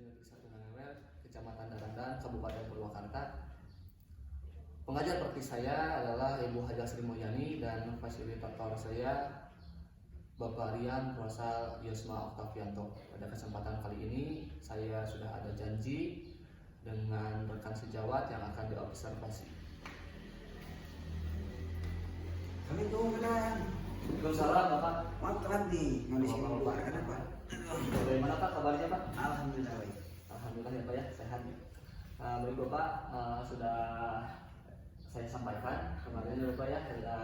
Negeri 1 Nangewel, Kecamatan Darandan, Kabupaten Purwakarta. Pengajar praktik saya adalah Ibu Haja Sri Mulyani dan fasilitator saya Bapak Rian Kuasa Yosma Oktavianto. Pada kesempatan kali ini saya sudah ada janji dengan rekan sejawat yang akan diobservasi. Kami tunggu kan. Waalaikumsalam Bapak. Maaf telat nih, mau disini dulu. Kenapa? Bagaimana Pak kabarnya Pak? Alhamdulillah baik. Alhamdulillah ya Pak ya, sehat. Baik Bapak, sudah saya sampaikan kemarin ya Bapak ya, sudah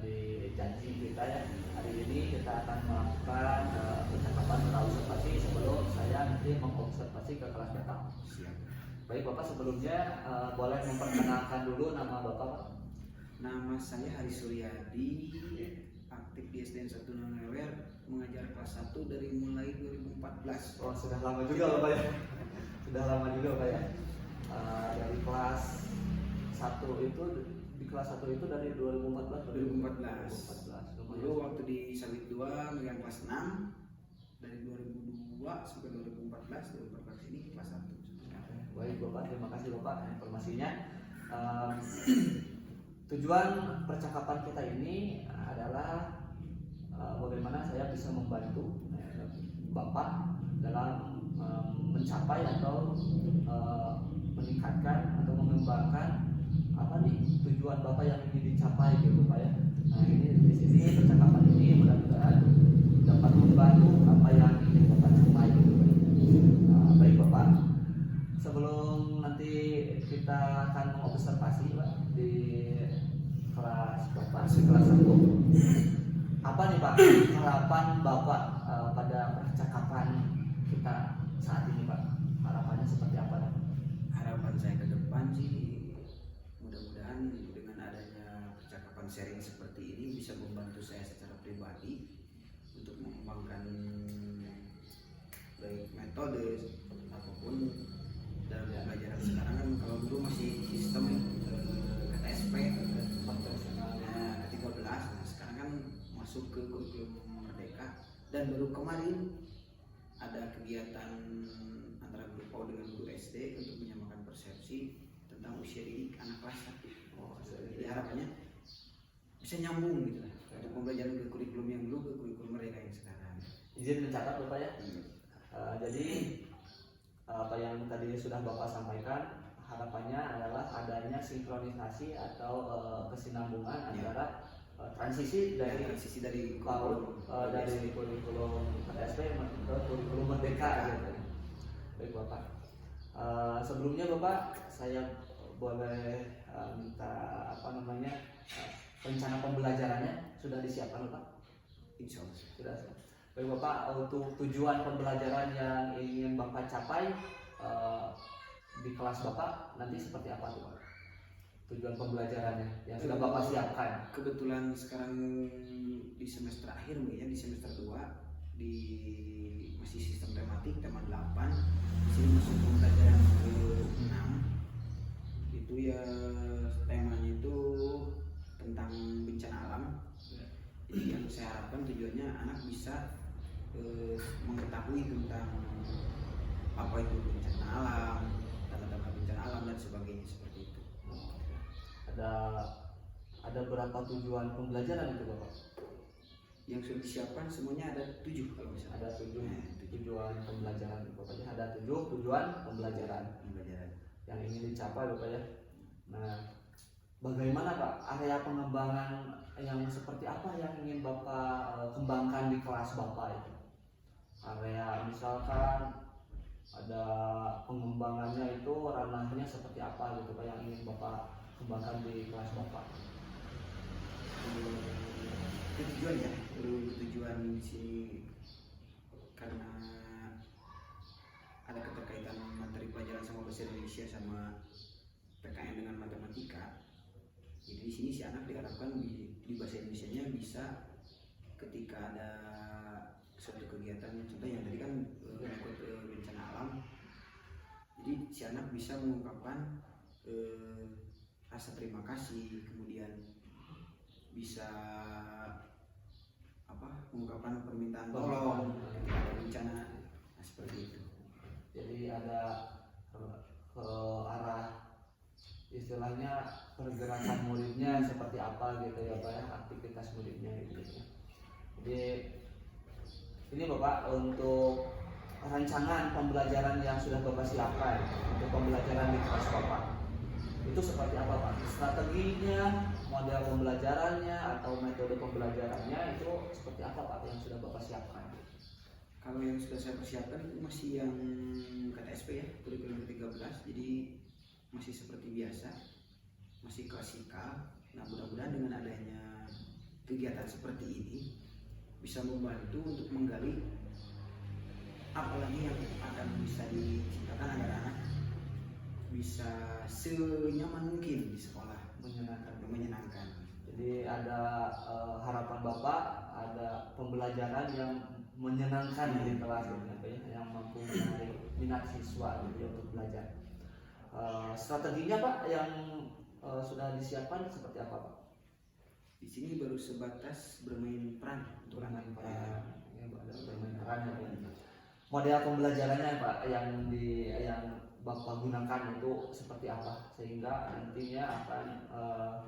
di janji kita ya. Hari ini kita akan melakukan percakapan observasi sebelum saya nanti mengobservasi ke kelas Bapak. Siap. Baik Bapak, sebelumnya boleh memperkenalkan dulu nama Bapak Pak? Nama saya Hari Suryadi, aktif di SDN 1 Nangewel, mengajar kelas 1 dari mulai 2014. Oh, sudah lama juga Bapak ya. Sudah lama juga Bapak ya. Dari kelas 1 itu di kelas 1 itu dari 2014 ke 2014. Dulu waktu di Sawit 2 megang kelas 6, dari 2002 sampai 2014 ini kelas 1. Baik Bapak, terima kasih Bapak informasinya. Tujuan percakapan kita ini adalah bagaimana saya bisa membantu Bapak dalam mencapai atau meningkatkan atau mengembangkan apa nih tujuan Bapak yang ingin dicapai gitu Pak ya. Nah ini di sini percakapan ini mudah-mudahan dapat membantu apa yang ingin Bapak capai gitu Pak. Baik Bapak, sebelum nanti kita akan mengobservasi Pak di kelas Bapak, kelas 1, apa nih Pak harapan Bapak pada percakapan kita saat ini Pak? Harapannya seperti apa Pak? Harapan saya ke depan sih mudah-mudahan dengan adanya percakapan sharing seperti ini bisa membantu saya secara pribadi untuk mengembangkan baik metode apapun dalam pembelajaran. Sekarang kan kalau dulu masih sistem KTSP ke-13, nah sekarang kan masuk ke kurikulum Merdeka, dan baru kemarin ada kegiatan antara guru PAUD dengan guru SD untuk menyamakan persepsi tentang usia didik anak kelas 1. Jadi harapannya bisa nyambung gitu lah untuk pembelajaran ke kurikulum yang dulu ke kurikulum Merdeka yang sekarang. Izin mencatat Bapak ya. Jadi apa yang tadi sudah Bapak sampaikan, harapannya adalah adanya sinkronisasi atau kesinambungan antara transisi dari PAUD dari kurikulum KTSP ke kurikulum Merdeka gitu. Baik Bapak. Sebelumnya Bapak, saya boleh minta rencana pembelajarannya sudah disiapkan Bapak? Insya Allah Sudah. Baik Bapak, untuk tujuan pembelajaran yang ingin Bapak capai di kelas Bapak nanti seperti apa tuh Pak? Tujuan pembelajarannya yang sudah Bapak siapkan? Kebetulan sekarang di semester akhir ya, di semester 2 di masih sistem tematik tema 8. Di sini masuk pembelajaran ke-6. Itu ya temanya itu tentang bencana alam. Jadi yang saya harapkan tujuannya anak bisa mengetahui tentang apa itu bencana alam, tanda-tanda bencana alam dan sebagainya seperti itu. Ada berapa tujuan pembelajaran itu Bapak? Yang sudah disiapkan semuanya ada 7 kalau misalnya. Ada 7 tujuan pembelajaran Bapak ya. Ada 7 tujuan pembelajaran yang ingin dicapai Bapak ya. Nah, bagaimana Pak area pengembangan yang seperti apa yang ingin Bapak kembangkan di kelas Bapak itu? Area misalkan ada pengembangannya itu ranahnya seperti apa gitu Pak yang ingin Bapak kembangkan di kelas Bapak? Tujuan ya, tujuan di sini karena ada keterkaitan materi pelajaran sama bahasa Indonesia sama PKN dengan matematika. Jadi di sini si anak diharapkan di bahasa Indonesianya bisa ketika ada suatu kegiatan, contoh yang tadi kan menyangkut bencana alam. Jadi si anak bisa mengungkapkan rasa terima kasih, kemudian bisa mengungkapkan permintaan tolong ketika ada bencana, nah seperti itu. Jadi ada ke arah istilahnya pergerakan muridnya seperti apa gitu ya Pak ya, aktivitas muridnya gitu ya. Jadi ini Bapak untuk rancangan pembelajaran yang sudah Bapak siapkan untuk pembelajaran di kelas Bapak. Itu seperti apa Pak? Strateginya, model pembelajarannya atau metode pembelajarannya itu seperti apa Pak yang sudah Bapak siapkan? Kalau yang sudah saya persiapkan itu masih yang KTSP ya, kurikulum ke-13. Jadi masih seperti biasa, masih klasikal. Nah, mudah-mudahan dengan adanya kegiatan seperti ini bisa membantu untuk menggali apalagi yang akan bisa diciptakan agar anak bisa senyaman mungkin di sekolah, menyenangkan. Jadi ada harapan Bapak, ada pembelajaran yang menyenangkan di kelas gitu ya, yang mampu menarik minat siswa gitu ya, untuk belajar. Strateginya Pak yang sudah disiapkan seperti apa Pak? Di sini baru sebatas bermain peran untuk anak Ya, bermain peran ya Pak. Model pembelajarannya Pak yang Bapak gunakan itu seperti apa sehingga nantinya akan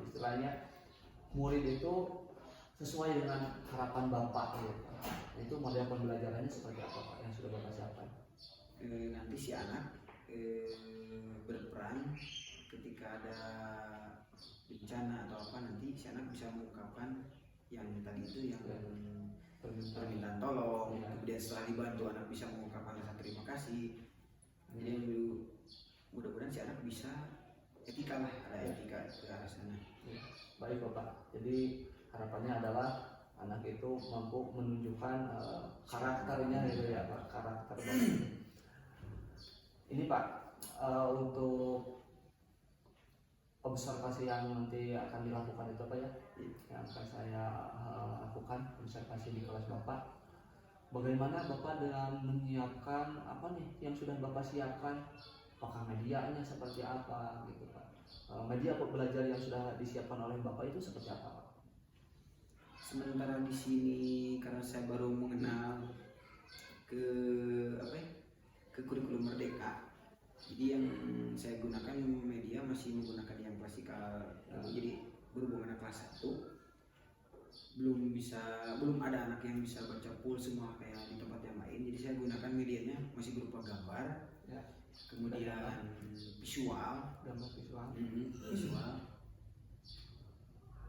istilahnya murid itu sesuai dengan harapan Bapak gitu. Itu model pembelajarannya seperti apa Pak yang sudah Bapak siapkan? Nanti si anak berperan ketika ada bencana atau apa, nanti si anak bisa mengungkapkan yang tadi itu yang permintaan tolong, kemudian setelah dibantu anak bisa mengungkapkan rasa terima kasih. Jadi mudah-mudahan si anak bisa etika lah, ada etika ke arah sana. Baik Bapak, jadi harapannya adalah anak itu mampu menunjukkan karakternya gitu ya Pak, karakter Bapak. Ini Pak, untuk observasi yang nanti akan dilakukan itu Pak ya, yang akan saya lakukan observasi di kelas Bapak. Bagaimana Bapak dalam menyiapkan apa nih yang sudah Bapak siapkan? Apakah medianya seperti apa gitu Pak? Media belajar yang sudah disiapkan oleh Bapak itu seperti apa Pak? Sementara di sini karena saya baru mengenal ke kurikulum Merdeka, jadi yang saya gunakan media masih menggunakan yang klasikal. Jadi berhubung anak kelas 1 belum ada anak yang bisa baca full semua kayak di tempat yang lain, jadi saya gunakan medianya masih berupa gambar ya, kemudian visual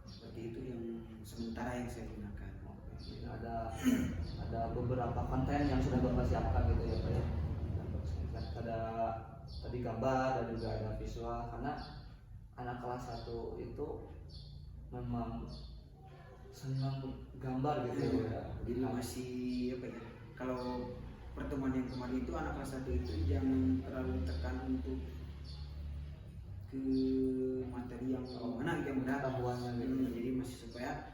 seperti itu yang sementara yang saya gunakan. Jadi ada beberapa konten yang sudah Bapak siapkan gitu ya Pak ya. Ada tadi gambar dan juga ada visual, karena anak kelas 1 itu memang senang gambar gitu ya. Jadi masih apa ya, kalau pertemuan yang kemarin itu anak kelas 1 itu jangan terlalu tekan untuk ke materi yang mana yang berat tahuannya gitu. Jadi masih supaya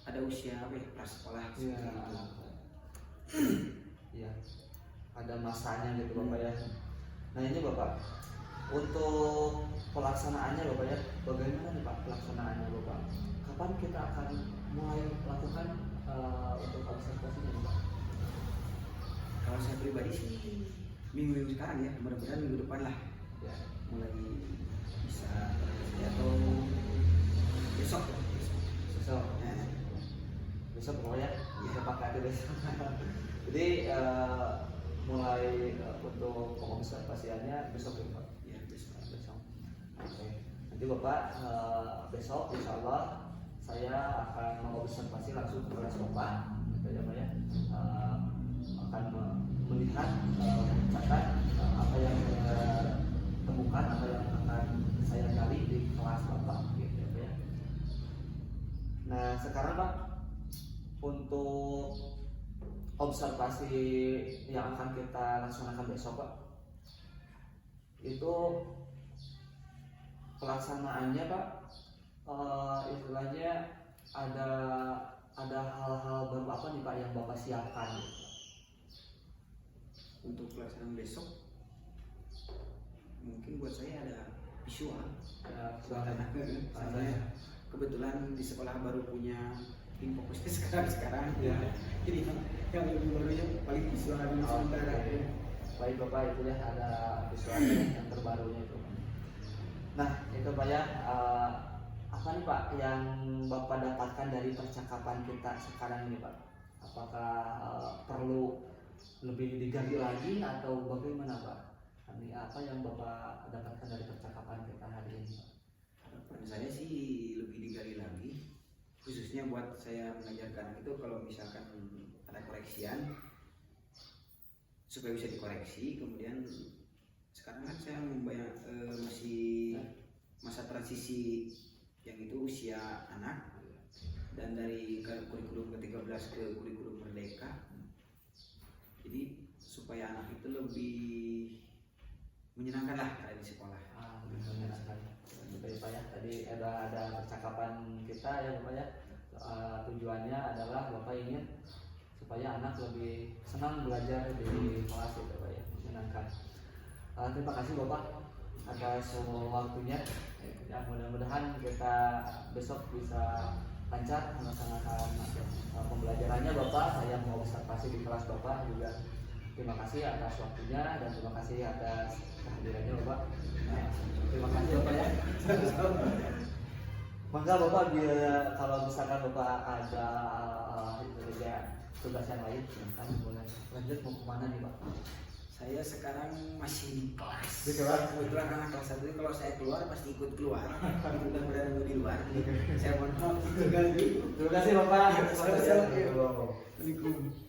ada usia apa ya, prasekolah seperti itu. Iya, ada masanya gitu Bapak ya. Nah ini Bapak, untuk pelaksanaannya Bapak ya, bagaimana nih Pak pelaksanaannya Bapak? Kapan kita akan mulai lakukan untuk observasinya Bapak? Kalau saya pribadi sih minggu sekarang ya, mudah-mudahan minggu depan lah ya, mulai bisa atau besok besok pokoknya kita pakai itu besok. Jadi mulai untuk pengobservasiannya besok ya Pak? Ya, besok. Oke. Nanti Bapak besok insya Allah saya akan mengobservasi langsung ke kelas Bapak gitu ya Pak ya. Akan melihat mencatat apa yang saya temukan, apa yang akan saya gali di kelas Bapak gitu ya Pak ya. Nah sekarang Pak, untuk observasi yang akan kita laksanakan besok Pak, itu pelaksanaannya Pak, istilahnya ada hal-hal baru apa nih Pak yang Bapak siapkan? Untuk pelaksanaan besok mungkin buat saya ada visual ya, soalnya kebetulan di sekolah baru punya tim fokusnya sekarang ya. Jadi yang lebih barunya paling visual sementara ya. baik Bapak, itu ya ada visualnya yang terbarunya itu. Nah itu Pak ya, apa nih Pak yang Bapak dapatkan dari percakapan kita sekarang ini Pak? Apakah perlu lebih digali lagi atau bagaimana Pak? Ini apa yang Bapak dapatkan dari percakapan kita hari ini Pak? Harapan saya sih lebih digali lagi, khususnya buat saya mengajarkan itu kalau misalkan ada koreksian supaya bisa dikoreksi. Kemudian sekarang kan saya masih masa transisi yang itu usia anak, dan dari kurikulum ke-13 ke kurikulum merdeka. Jadi supaya anak itu lebih menyenangkan lah ada di sekolah. Lebih menyenangkan. Baik Pak ya, tadi ada percakapan kita ya Bapak ya. Tujuannya adalah Bapak ingin supaya anak lebih senang belajar di kelas itu Pak ya, menyenangkan. Terima kasih Bapak atas waktunya. Ya, mudah-mudahan kita besok bisa lancar melaksanakan pembelajarannya Bapak. Saya mau observasi di kelas Bapak juga. Terima kasih atas waktunya dan terima kasih atas kehadirannya Bapak. Nah, terima kasih Bapak ya. Maka Bapak kalau misalkan Bapak ada tugas yang lain, silahkan boleh lanjut. Mau kemana nih Pak? Saya sekarang masih di kelas. Di kelas? Kebetulan anak kelas 1 kalau saya keluar pasti ikut keluar, bukan berada di luar. Saya mohon maaf. Terima kasih Bapak. Assalamualaikum.